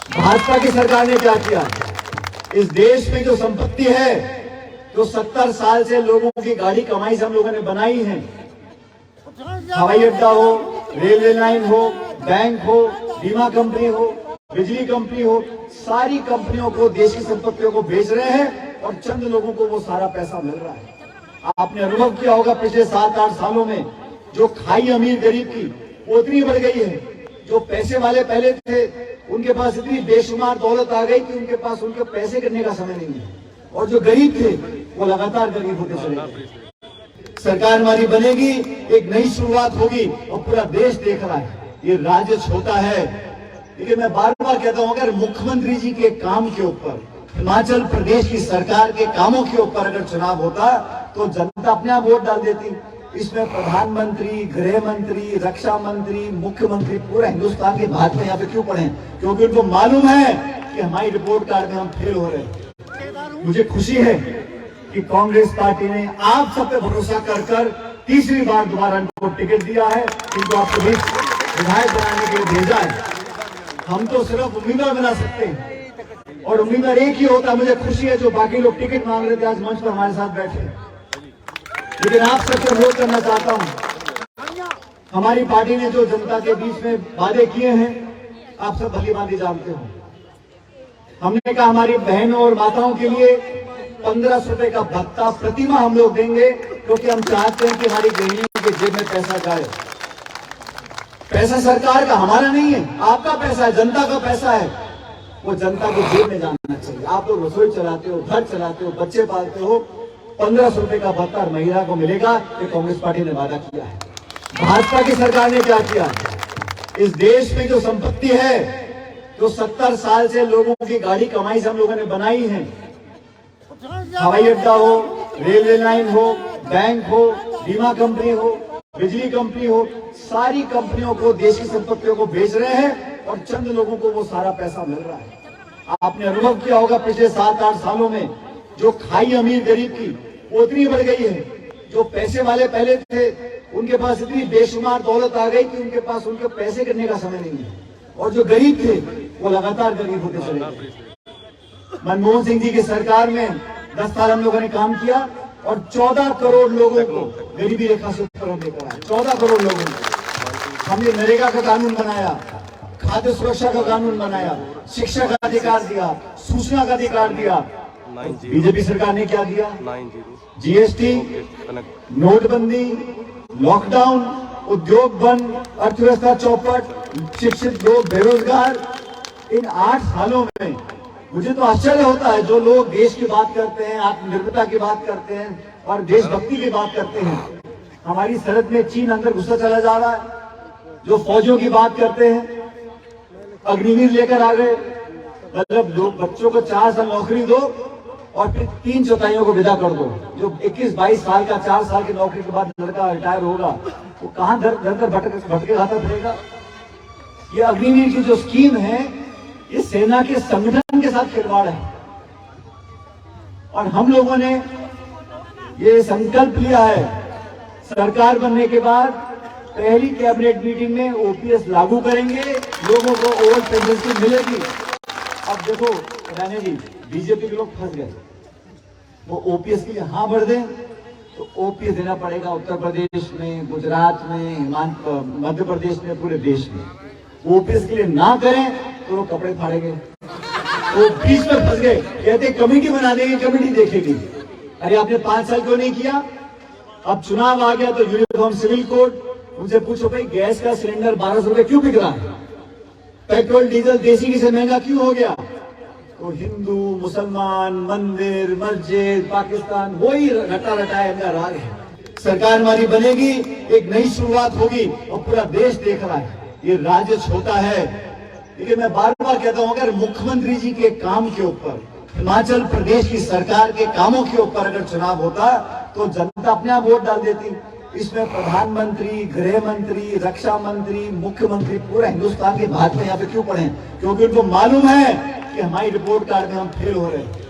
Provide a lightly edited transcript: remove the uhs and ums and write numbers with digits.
भाजपा की सरकार ने क्या किया? इस देश में जो संपत्ति है, जो 70 साल से लोगों की गाड़ी कमाई से हम लोगों ने बनाई है, हवाई अड्डा हो, रेलवे लाइन हो, बैंक हो, बीमा कंपनी हो, बिजली कंपनी हो, सारी कंपनियों को, देश की संपत्तियों को बेच रहे हैं और चंद लोगों को वो सारा पैसा मिल रहा है। आपने अनुभव किया होगा पिछले 7-8 सालों में जो खाई अमीर गरीब की वो इतनी बढ़ गई है। जो पैसे वाले पहले थे उनके पास इतनी बेशुमार दौलत आ गई कि उनके पास उनके पैसे करने का समय नहीं है, और जो गरीब थे वो लगातार गरीब होते चले गए। सरकार हमारी बनेगी, एक नई शुरुआत होगी और पूरा देश देख रहा है। ये राज्य छोटा है, लेकिन मैं बार बार कहता हूं, अगर मुख्यमंत्री जी के काम के ऊपर, हिमाचल प्रदेश की सरकार के कामों के ऊपर अगर चुनाव होता तो जनता अपने आप वोट डाल देती। इसमें प्रधानमंत्री, गृह मंत्री, रक्षा मंत्री, मुख्यमंत्री, पूरा हिंदुस्तान के भारत में यहाँ पे क्यों पड़े? क्योंकि उनको मालूम है कि हमारी रिपोर्ट कार्ड में हम फेल हो रहे हैं। मुझे खुशी है कि कांग्रेस पार्टी ने आप सब पे भरोसा कर तीसरी बार दोबारा इनको टिकट दिया है, इनको आपको भी विधायक बनाने के लिए भेजा है। हम तो सिर्फ उम्मीदवार बना सकते हैं और उम्मीदवार एक ही होता है। मुझे खुशी है जो बाकी लोग टिकट मांग रहे थे आज मंच पर हमारे साथ बैठे, लेकिन आप सबसे अनुरोध करना चाहता हूं, हमारी पार्टी ने जो जनता के बीच में वादे किए हैं आप सब भली भांति जानते हो। हमने कहा हमारी बहनों और माताओं के लिए 1500 रुपए का भत्ता प्रतिमाह हम लोग देंगे, क्योंकि हम चाहते हैं कि हमारी गृहिणियों के जेब में पैसा जाए। पैसा सरकार का, हमारा नहीं है, आपका पैसा है, जनता का पैसा है, वो जनता की जेब में जाना चाहिए। आप लोग रसोई चलाते हो, घर चलाते हो, बच्चे पालते हो, 1500 रुपए का भत्ता महिला को मिलेगा, ये कांग्रेस पार्टी ने वादा किया है। भाजपा की सरकार ने क्या किया? इस देश में जो संपत्ति है, जो 70 साल से लोगों की गाड़ी कमाई से हम लोगों ने बनाई है, हवाई अड्डा हो, रेलवे लाइन हो, बैंक हो, बीमा कंपनी हो, बिजली कंपनी हो, सारी कंपनियों को, देश की संपत्तियों को बेच रहे हैं और चंद लोगों को वो सारा पैसा मिल रहा है। आपने अनुभव किया होगा पिछले 7-8 सालों में जो खाई अमीर गरीब की वो इतनी बढ़ गई है। जो पैसे वाले पहले थे उनके पास इतनी बेशुमार दौलत आ गई कि उनके पास उनके पैसे करने का समय नहीं है, और जो गरीब थे वो लगातार गरीब होते चले गए। मनमोहन सिंह जी की सरकार में 10 साल हम लोगों ने काम किया और 14 करोड़ लोगों को गरीबी रेखा से ऊपर हम लेकर आए। 14 करोड़ लोगों को हमने नरेगा का कानून बनाया, खाद्य सुरक्षा का कानून बनाया, शिक्षा का अधिकार दिया, सूचना का अधिकार दिया। बीजेपी सरकार ने क्या दिया? जीएसटी, नोटबंदी, लॉकडाउन, उद्योग बंद, अर्थव्यवस्था चौपट, शिक्षित लोग बेरोजगार। इन 8 सालों में मुझे तो आश्चर्य होता है, जो लोग देश की बात करते हैं, आत्मनिर्भरता की बात करते हैं और देशभक्ति की बात करते हैं, हमारी सरहद में चीन अंदर घुसता चला जा रहा है। जो फौजियों की बात करते हैं, अग्निवीर लेकर आ गए, मतलब लोग बच्चों को 4 साल नौकरी दो और फिर 3/4 को विदा कर दो। जो 21-22 साल का 4 साल की नौकरी के बाद लड़का रिटायर होगा वो कहां दर दर भटके खाता फिरेगा? ये अग्निवीर की जो स्कीम है, ये सेना के संगठन के साथ खिलवाड़ है। और हम लोगों ने ये संकल्प लिया है, सरकार बनने के बाद पहली कैबिनेट मीटिंग में ओपीएस लागू करेंगे, लोगों को ओवर पेंशन मिलेगी। अब देखो राणे जी, बीजेपी के लोग फंस गए, वो ओपीएस के लिए हाँ भर दें तो ओपीएस देना पड़ेगा उत्तर प्रदेश में, गुजरात में, मध्य प्रदेश में, पूरे देश में। ओपीएस के लिए ना करें तो वो कपड़े फाड़ेंगे। वो बीच में फंस गए, कहते कमेटी बना देंगे, कमेटी देखेगी। अरे आपने 5 साल क्यों नहीं किया? अब चुनाव आ गया तो यूनिफॉर्म सिविल कोड। उनसे पूछो भाई, गैस का सिलेंडर 1200 रुपए क्यों बिक रहा है? पेट्रोल डीजल देसी घी से महंगा क्यों हो गया? तो हिंदू, मुसलमान, मंदिर, मस्जिद, पाकिस्तान, वही रटा रटाए अंदर आ गए। सरकार हमारी बनेगी, एक नई शुरुआत होगी और पूरा देश देख रहा है। ये राज्य छोटा है, लेकिन मैं बार बार कहता हूं, अगर मुख्यमंत्री जी के काम के ऊपर, हिमाचल प्रदेश की सरकार के कामों के ऊपर अगर चुनाव होता तो जनता अपने आप वोट डाल देती। इसमें प्रधानमंत्री, गृह मंत्री, रक्षा मंत्री, मुख्यमंत्री, पूरा हिंदुस्तान के भारत में यहाँ पे क्यों पड़े? क्योंकि उनको मालूम है कि हमारी रिपोर्ट कार्ड में हम फेल हो रहे हैं।